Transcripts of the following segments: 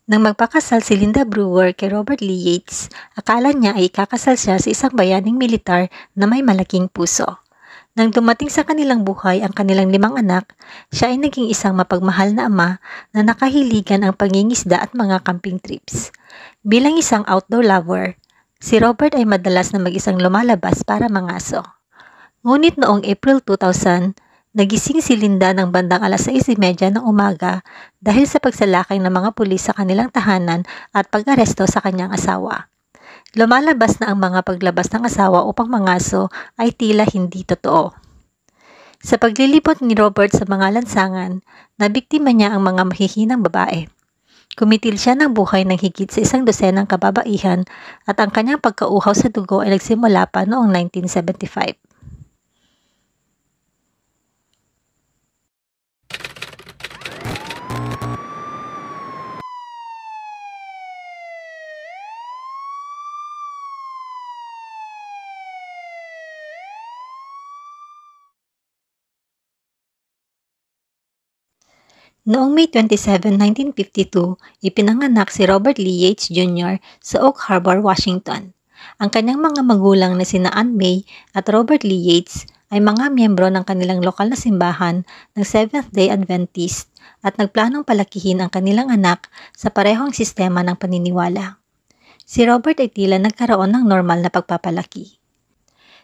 Nang magpakasal si Linda Brewer kay Robert Lee Yates, akala niya ay ikakasal siya sa isang bayaning militar na may malaking puso. Nang dumating sa kanilang buhay ang kanilang 5 anak, siya ay naging isang mapagmahal na ama na nakahiligan ang pangingisda at mga camping trips. Bilang isang outdoor lover, si Robert ay madalas na mag-isang lumalabas para mangaso. Ngunit noong April 2000, nagising si Linda ng bandang 6:30 ng umaga dahil sa pagsalakay ng mga pulis sa kanilang tahanan at pag-aresto sa kanyang asawa. Lumalabas na ang mga paglabas ng asawa upang mangaso ay tila hindi totoo. Sa paglilibot ni Robert sa mga lansangan, nabiktima niya ang mga mahihinang babae. Kumitil siya ng buhay ng higit sa 100 kababaihan at ang kanyang pagkauhaw sa dugo ay nagsimula pa noong 1975. Noong May 27, 1952, ipinanganak si Robert Lee Yates Jr. sa Oak Harbor, Washington. Ang kanyang mga magulang na sina Ann May at Robert Lee Yates ay mga miyembro ng kanilang lokal na simbahan ng Seventh-day Adventist at nagplanong palakihin ang kanilang anak sa parehong sistema ng paniniwala. Si Robert ay tila nagkaroon ng normal na pagpapalaki.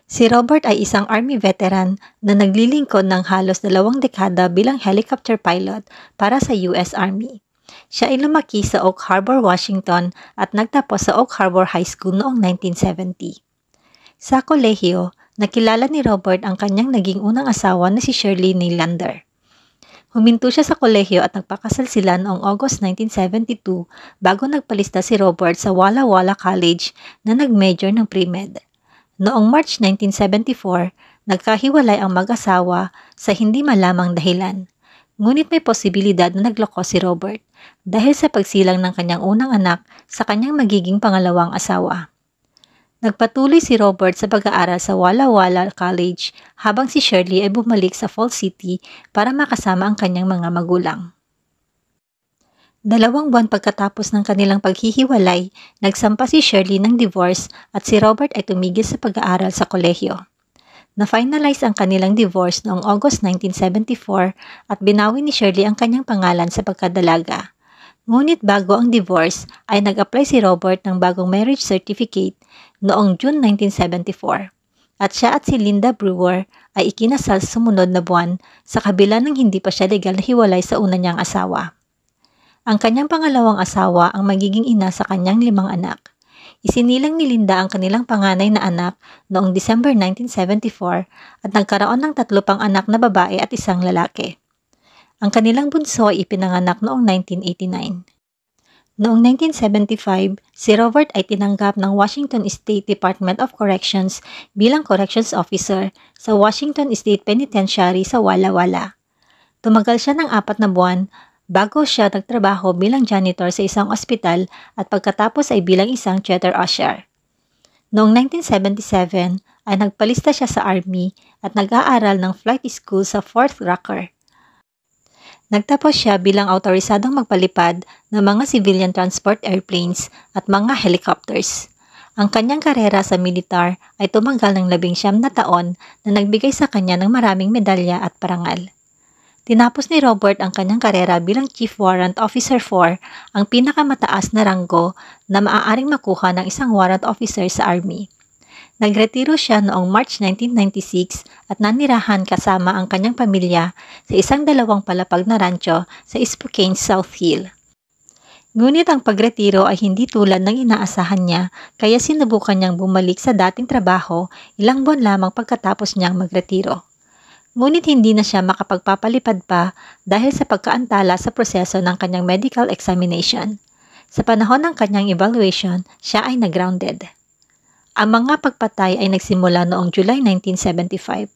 Si Robert ay isang Army veteran na naglilingkod ng halos 2 dekada bilang helicopter pilot para sa US Army. Siya ay lumaki sa Oak Harbor, Washington at nagtapos sa Oak Harbor High School noong 1970. Sa kolehiyo, nakilala ni Robert ang kanyang naging unang asawa na si Shirley Nylander. Huminto siya sa kolehiyo at nagpakasal sila noong August 1972 bago nagpalista si Robert sa Walla Walla College na nag-major ng pre-med. Noong March 1974, nagkahiwalay ang mag-asawa sa hindi malamang dahilan. Ngunit may posibilidad na nagloko si Robert dahil sa pagsilang ng kanyang unang anak sa kanyang magiging pangalawang asawa. Nagpatuloy si Robert sa pag-aaral sa Walla Walla College habang si Shirley ay bumalik sa Falls City para makasama ang kanyang mga magulang. 2 buwan pagkatapos ng kanilang paghihiwalay, nagsampa si Shirley ng divorce at si Robert ay tumigil sa pag-aaral sa kolehiyo. Na-finalize ang kanilang divorce noong August 1974 at binawi ni Shirley ang kanyang pangalan sa pagkadalaga. Ngunit bago ang divorce ay nag-apply si Robert ng bagong marriage certificate noong June 1974 at siya at si Linda Brewer ay ikinasal sa sumunod na buwan sa kabila ng hindi pa siya legal na hiwalay sa una niyang asawa. Ang kanyang pangalawang asawa ang magiging ina sa kanyang 5 anak. Isinilang ni Linda ang kanilang panganay na anak noong December 1974 at nagkaroon ng 3 pang anak na babae at 1 lalaki. Ang kanilang bunso ay ipinanganak noong 1989. Noong 1975, si Robert ay tinanggap ng Washington State Department of Corrections bilang corrections officer sa Washington State Penitentiary sa Walla Walla. Tumagal siya ng 4 na buwan bago siya nagtrabaho bilang janitor sa isang ospital at pagkatapos ay bilang isang theater usher. Noong 1977 ay nagpalista siya sa Army at nag-aaral ng flight school sa Fort Rucker. Nagtapos siya bilang autorisadong magpalipad ng mga civilian transport airplanes at mga helicopters. Ang kanyang karera sa militar ay tumagal ng 19 na taon na nagbigay sa kanya ng maraming medalya at parangal. Tinapos ni Robert ang kanyang karera bilang Chief Warrant Officer 4, ang pinakamataas na ranggo na maaaring makuha ng isang warrant officer sa Army. Nagretiro siya noong March 1996 at nanirahan kasama ang kanyang pamilya sa isang 2 palapag na rancho sa Spokane, South Hill. Ngunit ang pagretiro ay hindi tulad ng inaasahan niya kaya sinubukan niyang bumalik sa dating trabaho ilang buwan lamang pagkatapos niyang magretiro. Ngunit hindi na siya makapagpapalipad pa dahil sa pagkaantala sa proseso ng kanyang medical examination. Sa panahon ng kanyang evaluation, siya ay nag-grounded. Ang mga pagpatay ay nagsimula noong July 1975.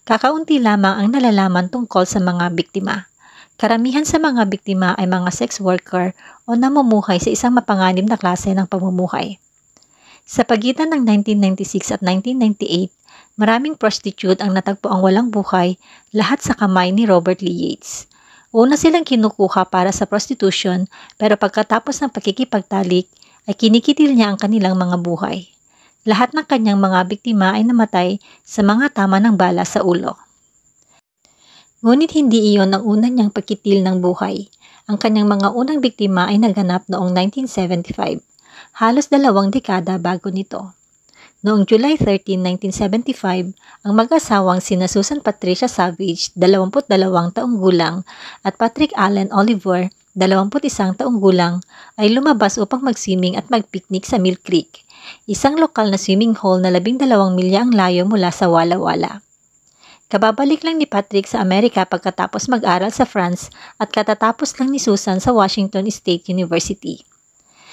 Kakaunti lamang ang nalalaman tungkol sa mga biktima. Karamihan sa mga biktima ay mga sex worker o namumuhay sa isang mapanganib na klase ng pamumuhay. Sa pagitan ng 1996 at 1998, maraming prostitute ang natagpo ang walang buhay, lahat sa kamay ni Robert Lee Yates. Una silang kinukuha para sa prostitution pero pagkatapos ng pakikipagtalik ay kinikitil niya ang kanilang mga buhay. Lahat ng kanyang mga biktima ay namatay sa mga tama ng bala sa ulo. Ngunit hindi iyon ang una niyang pagkitil ng buhay. Ang kanyang mga unang biktima ay naganap noong 1975, halos 2 dekada bago nito. Noong July 13, 1975, ang mag-asawang sina Susan Patricia Savage, 22 taong gulang, at Patrick Allen Oliver, 21 taong gulang, ay lumabas upang mag-swimming at mag-picnic sa Mill Creek, isang lokal na swimming hole na 12 milya ang layo mula sa Walla Walla. Kababalik lang ni Patrick sa Amerika pagkatapos mag-aral sa France at katatapos lang ni Susan sa Washington State University.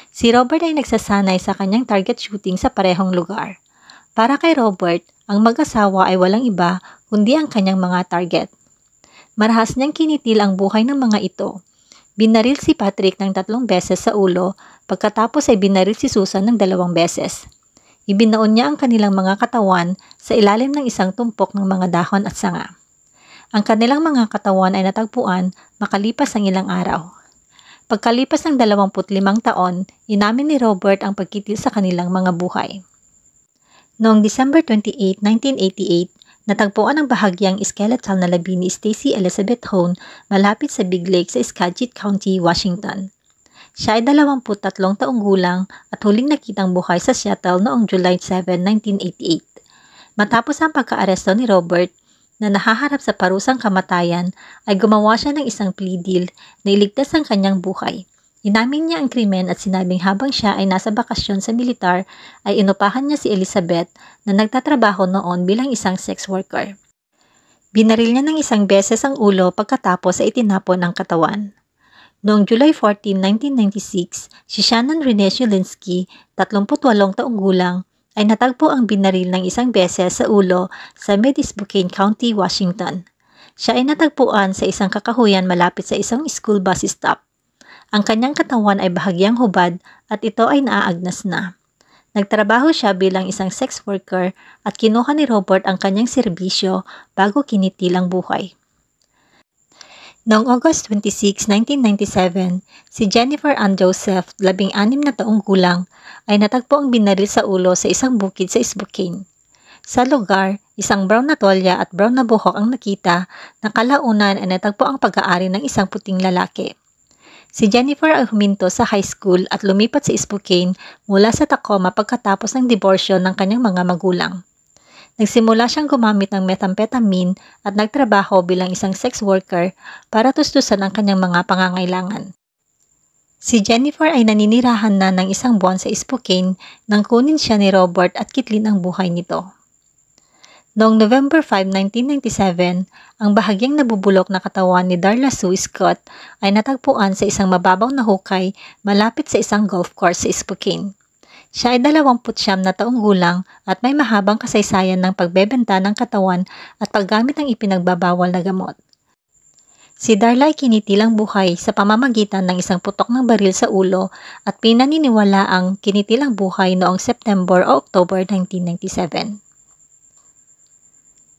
Si Robert ay nagsasanay sa kanyang target shooting sa parehong lugar. Para kay Robert, ang mag-asawa ay walang iba kundi ang kanyang mga target. Marahas niyang kinitil ang buhay ng mga ito. Binaril si Patrick ng 3 beses sa ulo, pagkatapos ay binaril si Susan ng 2 beses. Ibinaon niya ang kanilang mga katawan sa ilalim ng isang tumpok ng mga dahon at sanga. Ang kanilang mga katawan ay natagpuan makalipas ang ilang araw. Pagkalipas ng 25 taon, inamin ni Robert ang pagkitil sa kanilang mga buhay. Noong December 28, 1988, natagpuan ang bahagyang skeletal na labi ni Stacy Elizabeth Hone malapit sa Big Lake sa Skagit County, Washington. Siya ay 23 taong gulang at huling nakitang buhay sa Seattle noong July 7, 1988. Matapos ang pagka-aresto ni Robert, na nahaharap sa parusang kamatayan, ay gumawa siya ng isang plea deal na iligtas ang kanyang buhay. Inamin niya ang krimen at sinabing habang siya ay nasa bakasyon sa militar, ay inupahan niya si Elizabeth na nagtatrabaho noon bilang isang sex worker. Binaril niya ng 1 beses ang ulo pagkatapos ay itinapon ang katawan. Noong July 14, 1996, si Shannon Renee Shulinsky, 38 taong gulang, ay natagpo ang binaril ng 1 beses sa ulo sa Mid-Spokane County, Washington. Siya ay natagpuan sa isang kakahuyan malapit sa isang school bus stop. Ang kanyang katawan ay bahagyang hubad at ito ay naaagnas na. Nagtrabaho siya bilang isang sex worker at kinuha ni Robert ang kanyang serbisyo bago kinitil ang buhay. Noong August 26, 1997, si Jennifer Ann Joseph, 16 na taong gulang, ay natagpo ang binaril sa ulo sa isang bukid sa Spokane. Sa lugar, isang brown na tolya at brown na buhok ang nakita na kalaunan ay natagpo ang pag-aari ng isang puting lalaki. Si Jennifer ay huminto sa high school at lumipat sa Spokane mula sa Tacoma pagkatapos ng diborsyo ng kanyang mga magulang. Nagsimula siyang gumamit ng methamphetamine at nagtrabaho bilang isang sex worker para tustusan ang kanyang mga pangangailangan. Si Jennifer ay naninirahan na ng 1 buwan sa Spokane nang kunin siya ni Robert at kitlin ang buhay nito. Noong November 5, 1997, ang bahagyang nabubulok na katawan ni Darla Sue Scott ay natagpuan sa isang mababaw na hukay malapit sa isang golf course sa Spokane. Siya ay 29 na taong gulang at may mahabang kasaysayan ng pagbebenta ng katawan at paggamit ng ipinagbabawal na gamot. Si Darla ay kinitilang buhay sa pamamagitan ng isang putok ng baril sa ulo at pinaniniwala ang kinitilang buhay noong September o October 1997.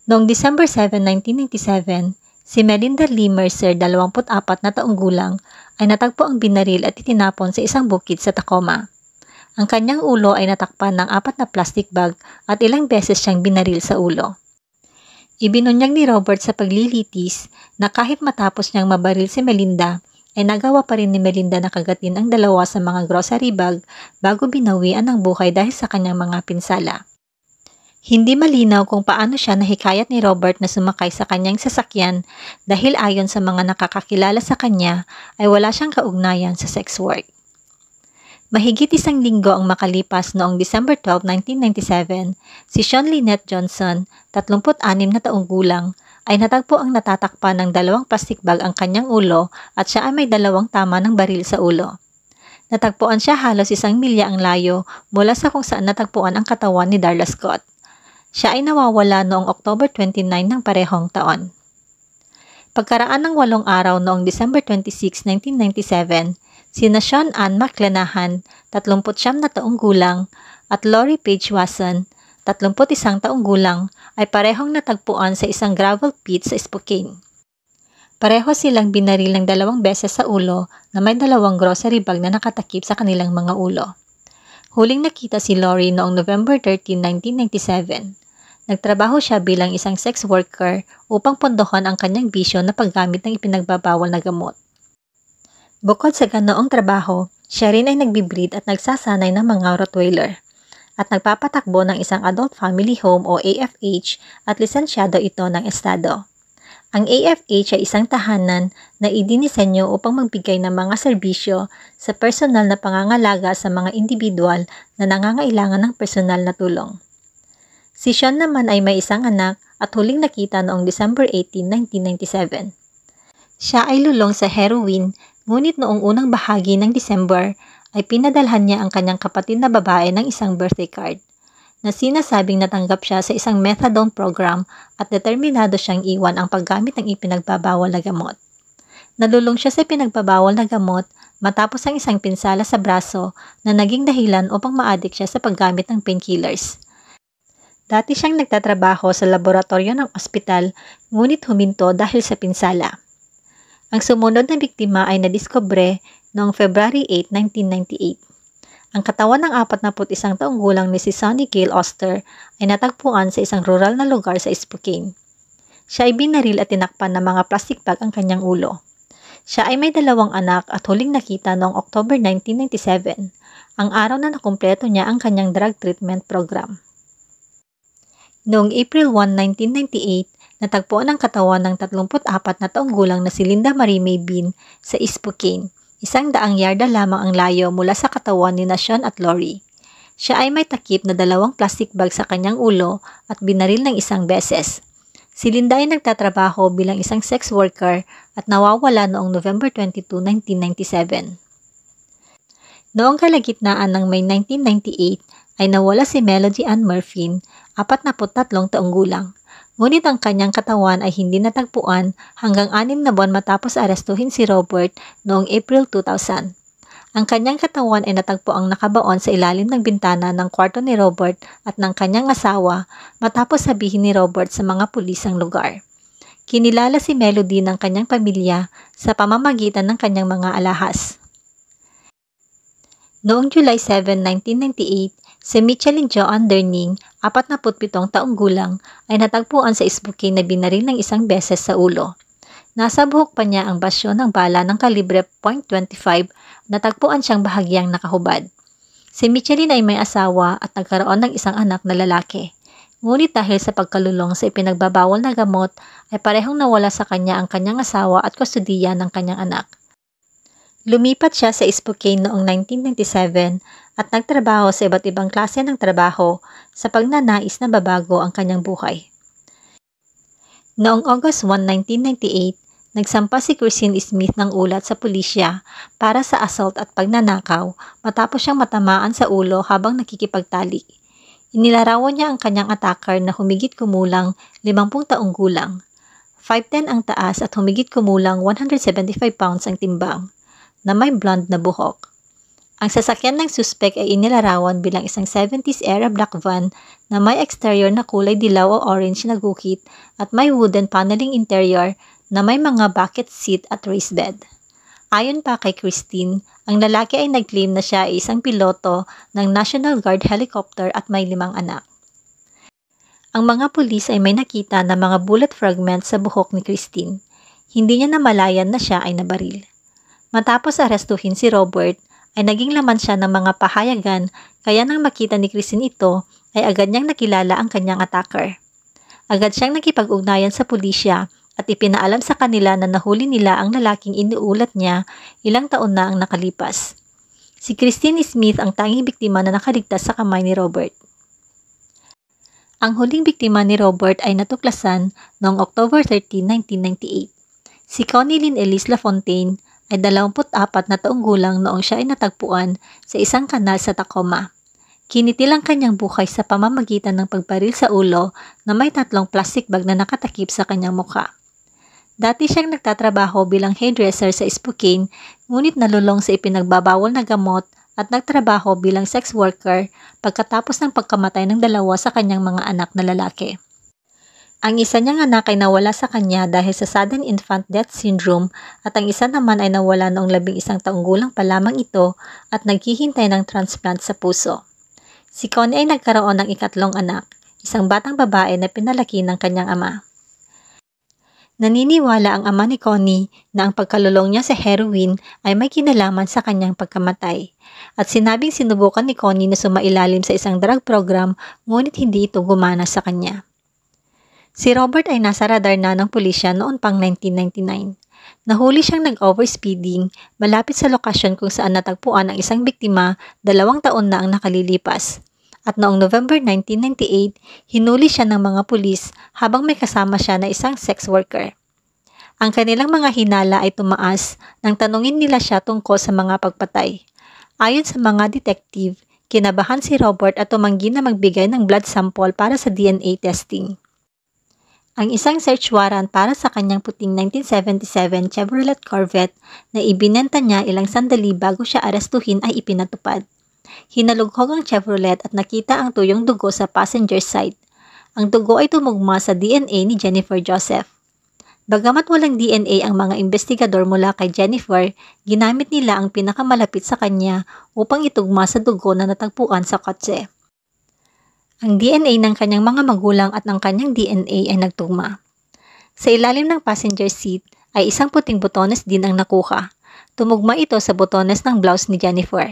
Noong December 7, 1997, si Melinda Lee Mercer, 24 na taong gulang, ay natagpo ang binaril at itinapon sa isang bukid sa Tacoma. Ang kanyang ulo ay natakpan ng 4 na plastic bag at ilang beses siyang binaril sa ulo. Ibinunyag ni Robert sa paglilitis na kahit matapos niyang mabaril si Melinda, ay nagawa pa rin ni Melinda na kagatin ang 2 sa mga grocery bag bago binawian ng buhay dahil sa kanyang mga pinsala. Hindi malinaw kung paano siya nahikayat ni Robert na sumakay sa kanyang sasakyan dahil ayon sa mga nakakakilala sa kanya ay wala siyang kaugnayan sa sex work. Mahigit 1 linggo ang makalipas noong December 12, 1997, si Sean Lynette Johnson, 36 na taong gulang, ay natagpo ang natatakpan ng 2 plastic bag ang kanyang ulo at siya ay may 2 tama ng baril sa ulo. Natagpuan siya halos 1 milya ang layo mula sa kung saan natagpuan ang katawan ni Darla Scott. Siya ay nawawala noong October 29 ng parehong taon. Pagkaraan ng 8 araw noong December 26, 1997, sina Sean Ann McClanahan, 39 na taong gulang, at Lori Paige Wasson, 31 taong gulang, ay parehong natagpuan sa isang gravel pit sa Spokane. Pareho silang binaril ng 2 beses sa ulo na may 2 grocery bag na nakatakip sa kanilang mga ulo. Huling nakita si Lori noong November 13, 1997. Nagtrabaho siya bilang isang sex worker upang pondohan ang kanyang bisyo na paggamit ng ipinagbabawal na gamot. Bukod sa ganoong trabaho, siya rin ay nagbibreed at nagsasanay ng mga Rottweiler at nagpapatakbo ng isang Adult Family Home o AFH at lisensyado ito ng estado. Ang AFH ay isang tahanan na idinisenyo upang magbigay ng mga serbisyo sa personal na pangangalaga sa mga individual na nangangailangan ng personal na tulong. Si Sean naman ay may isang anak at huling nakita noong December 18, 1997. Siya ay lulong sa heroin, ngunit noong unang bahagi ng December ay pinadalhan niya ang kanyang kapatid na babae ng isang birthday card na sinasabing natanggap siya sa isang methadone program at determinado siyang iwan ang paggamit ng ipinagbabawal na gamot. Nalulong siya sa ipinagbabawal na gamot matapos ang isang pinsala sa braso na naging dahilan upang ma-addict siya sa paggamit ng painkillers. Dati siyang nagtatrabaho sa laboratorio ng ospital, ngunit huminto dahil sa pinsala. Ang sumunod na biktima ay nadiskubre noong February 8, 1998. Ang katawan ng 41 taong gulang ni si Sonny Gail Oster ay natagpuan sa isang rural na lugar sa Spokane. Siya ay binaril at tinakpan ng mga plastic bag ang kanyang ulo. Siya ay may 2 anak at huling nakita noong October 1997, ang araw na nakumpleto niya ang kanyang drug treatment program. Noong April 1, 1998, natagpuan ang katawan ng 34 na taong gulang na si Linda Marie May Bean sa Spokane. 100 yarda lamang ang layo mula sa katawan ni Sean at Lori. Siya ay may takip na 2 plastic bag sa kanyang ulo at binaril ng 1 beses. Si Linda ay nagtatrabaho bilang isang sex worker at nawawala noong November 22, 1997. Noong kalagitnaan ng May 1998 ay nawala si Melody Ann Murphy, 43 taong gulang. Ngunit ang kanyang katawan ay hindi natagpuan hanggang 6 na buwan matapos arestuhin si Robert noong April 2000. Ang kanyang katawan ay natagpuang nakabaon sa ilalim ng bintana ng kwarto ni Robert at ng kanyang asawa matapos sabihin ni Robert sa mga pulis ang lugar. Kinilala si Melody ng kanyang pamilya sa pamamagitan ng kanyang mga alahas. Noong July 7, 1998, si Micheline Joanne Derning, 47 taong gulang, ay natagpuan sa Spokane na binaril ng 1 beses sa ulo. Nasa buhok pa niya ang basyo ng bala ng kalibre .25, natagpuan siyang bahagyang nakahubad. Si Micheline ay may asawa at nagkaroon ng 1 anak na lalaki. Ngunit dahil sa pagkalulong sa ipinagbabawal na gamot, ay parehong nawala sa kanya ang kanyang asawa at kustudiya ng kanyang anak. Lumipat siya sa Spokane noong 1997 at nagtrabaho sa iba't ibang klase ng trabaho sa pagnanais na babago ang kanyang buhay. Noong August 1, 1998, nagsampa si Christine Smith ng ulat sa pulisya para sa assault at pagnanakaw matapos siyang matamaan sa ulo habang nakikipagtali. Inilarawan niya ang kanyang attacker na humigit kumulang 50 taong gulang. 5'10" ang taas at humigit kumulang 175 pounds ang timbang, na may blonde na buhok. Ang sasakyan ng suspect ay inilarawan bilang isang 70s era black van na may exterior na kulay dilaw o orange na gukit at may wooden paneling interior na may mga bucket seat at raised bed. Ayon pa kay Christine, ang lalaki ay nag-claim na siya ay isang piloto ng National Guard helicopter at may 5 anak. Ang mga pulis ay may nakita na mga bullet fragments sa buhok ni Christine. Hindi niya namalayan na siya ay nabaril. Matapos arestuhin si Robert, ay naging laman siya ng mga pahayagan kaya nang makita ni Christine ito ay agad niyang nakilala ang kanyang attacker. Agad siyang nakipag-ugnayan sa pulisya at ipinaalam sa kanila na nahuli nila ang lalaking iniulat niya ilang taon na ang nakalipas. Si Christine Smith ang tanging biktima na nakaligtas sa kamay ni Robert. Ang huling biktima ni Robert ay natuklasan noong October 13, 1998. Si Connie Lynn Elise Lafontaine ay 24 na taong gulang noong siya ay natagpuan sa isang kanal sa Tacoma. Kinitil ang kanyang buhay sa pamamagitan ng pagbaril sa ulo na may 3 plastic bag na nakatakip sa kanyang mukha. Dati siyang nagtatrabaho bilang hairdresser sa Spokane, ngunit nalulong sa ipinagbabawal na gamot at nagtrabaho bilang sex worker pagkatapos ng pagkamatay ng 2 sa kanyang mga anak na lalaki. Ang isa niyang anak ay nawala sa kanya dahil sa sudden infant death syndrome at ang isa naman ay nawala noong 11 taong gulang pa lamang ito at naghihintay ng transplant sa puso. Si Connie ay nagkaroon ng ikatlong anak, isang batang babae na pinalaki ng kanyang ama. Naniniwala ang ama ni Connie na ang pagkalulong niya sa heroin ay may kinalaman sa kanyang pagkamatay at sinabing sinubukan ni Connie na sumailalim sa isang drug program ngunit hindi ito gumana sa kanya. Si Robert ay nasa radar na ng pulisya noon pang 1999. Nahuli siyang nag-overspeeding malapit sa lokasyon kung saan natagpuan ang isang biktima 2 taon na ang nakalilipas. At noong November 1998, hinuli siya ng mga pulis habang may kasama siya na isang sex worker. Ang kanilang mga hinala ay tumaas nang tanungin nila siya tungkol sa mga pagpatay. Ayon sa mga detective, kinabahan si Robert at tumanggi na magbigay ng blood sample para sa DNA testing. Ang isang search warrant para sa kanyang puting 1977 Chevrolet Corvette na ibinenta niya ilang sandali bago siya arestuhin ay ipinatupad. Hinalughog ang Chevrolet at nakita ang tuyong dugo sa passenger side. Ang dugo ay tumugma sa DNA ni Jennifer Joseph. Bagamat walang DNA ang mga investigador mula kay Jennifer, ginamit nila ang pinakamalapit sa kanya upang itugma sa dugo na natagpuan sa kotse. Ang DNA ng kanyang mga magulang at ng kanyang DNA ay nagtugma. Sa ilalim ng passenger seat ay isang puting botones din ang nakuha. Tumugma ito sa botones ng blouse ni Jennifer.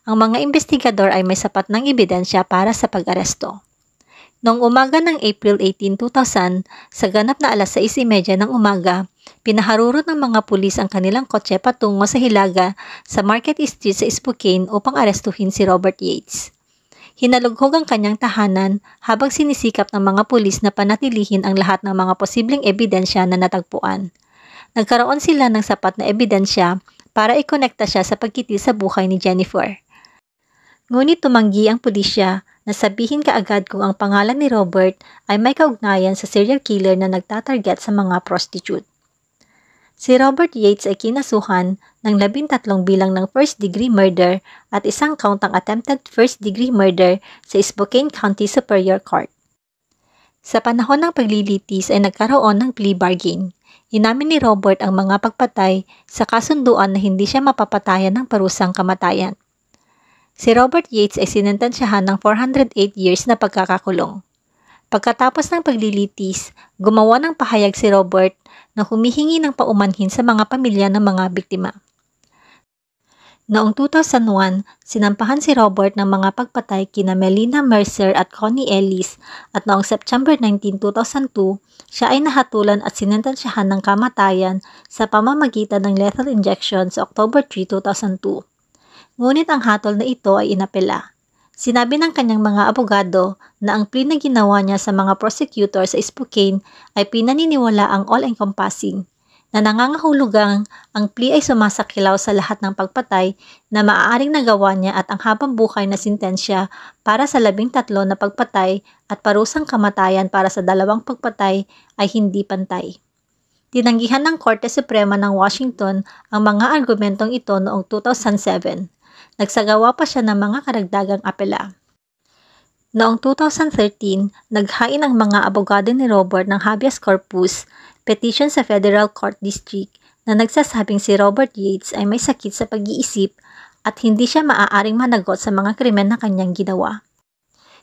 Ang mga investigador ay may sapat ng ebidensya para sa pag-aresto. Noong umaga ng April 18, 2000, sa ganap na alas 6:30 ng umaga, pinaharurot ng mga pulis ang kanilang kotse patungo sa Hilaga sa Market Street sa Spokane upang arestuhin si Robert Yates. Hinalughog ang kanyang tahanan habang sinisikap ng mga pulis na panatilihin ang lahat ng mga posibleng ebidensya na natagpuan. Nagkaroon sila ng sapat na ebidensya para ikonekta siya sa pagkitil sa buhay ni Jennifer. Ngunit tumanggi ang pulisya na sabihin kaagad kung ang pangalan ni Robert ay may kaugnayan sa serial killer na nagtatarget sa mga prostitute. Si Robert Yates ay kinasuhan ng 13 bilang ng first-degree murder at isang count ng attempted first-degree murder sa Spokane County Superior Court. Sa panahon ng paglilitis ay nagkaroon ng plea bargain. Inamin ni Robert ang mga pagpatay sa kasunduan na hindi siya mapapatayan ng parusang kamatayan. Si Robert Yates ay sinentensyahan ng 408 years na pagkakakulong. Pagkatapos ng paglilitis, gumawa ng pahayag si Robert na humihingi ng paumanhin sa mga pamilya ng mga biktima. Noong 2001, sinampahan si Robert ng mga pagpatay kina Melina Mercer at Connie Ellis at noong September 19, 2002, siya ay nahatulan at sinentensyahan ng kamatayan sa pamamagitan ng lethal injection sa October 3, 2002. Ngunit ang hatol na ito ay inapela. Sinabi ng kanyang mga abogado na ang plea na ginawa niya sa mga prosecutor sa Spokane ay pinaniniwala ang all-encompassing, na nangangahulugang ang plea ay sumasakilaw sa lahat ng pagpatay na maaaring nagawa niya at ang habang buhay na sintensya para sa 13 na pagpatay at parusang kamatayan para sa 2 pagpatay ay hindi pantay. Tinanggihan ng Korte Suprema ng Washington ang mga argumentong ito noong 2007. Nagsagawa pa siya ng mga karagdagang apela. Noong 2013, naghain ang mga abogado ni Robert ng habeas corpus petition sa Federal Court District na nagsasabing si Robert Yates ay may sakit sa pag-iisip at hindi siya maaaring managot sa mga krimen na kanyang ginawa.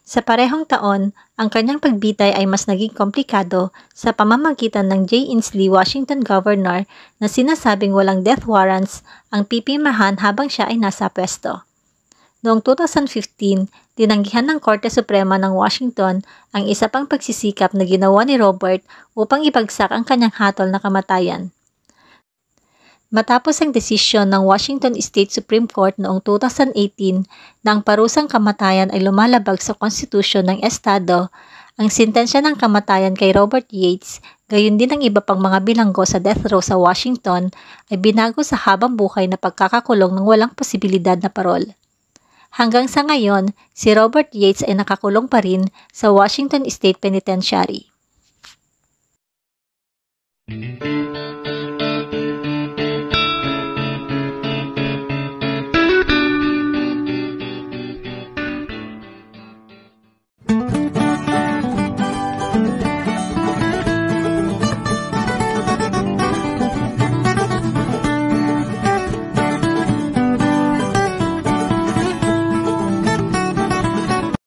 Sa parehong taon, ang kanyang pagbitay ay mas naging komplikado sa pamamagitan ng J. Inslee, Washington Governor na sinasabing walang death warrants ang pipirmahan habang siya ay nasa pwesto. Noong 2015, tinanggihan ng Korte Suprema ng Washington ang isa pang pagsisikap na ginawa ni Robert upang ibagsak ang kanyang hatol na kamatayan. Matapos ang desisyon ng Washington State Supreme Court noong 2018 na ang parusang kamatayan ay lumalabag sa konstitusyon ng estado, ang sintensya ng kamatayan kay Robert Yates, gayon din ang iba pang mga bilanggo sa death row sa Washington, ay binago sa habang buhay na pagkakakulong ng walang posibilidad na parol. Hanggang sa ngayon, si Robert Yates ay nakakulong pa rin sa Washington State Penitentiary.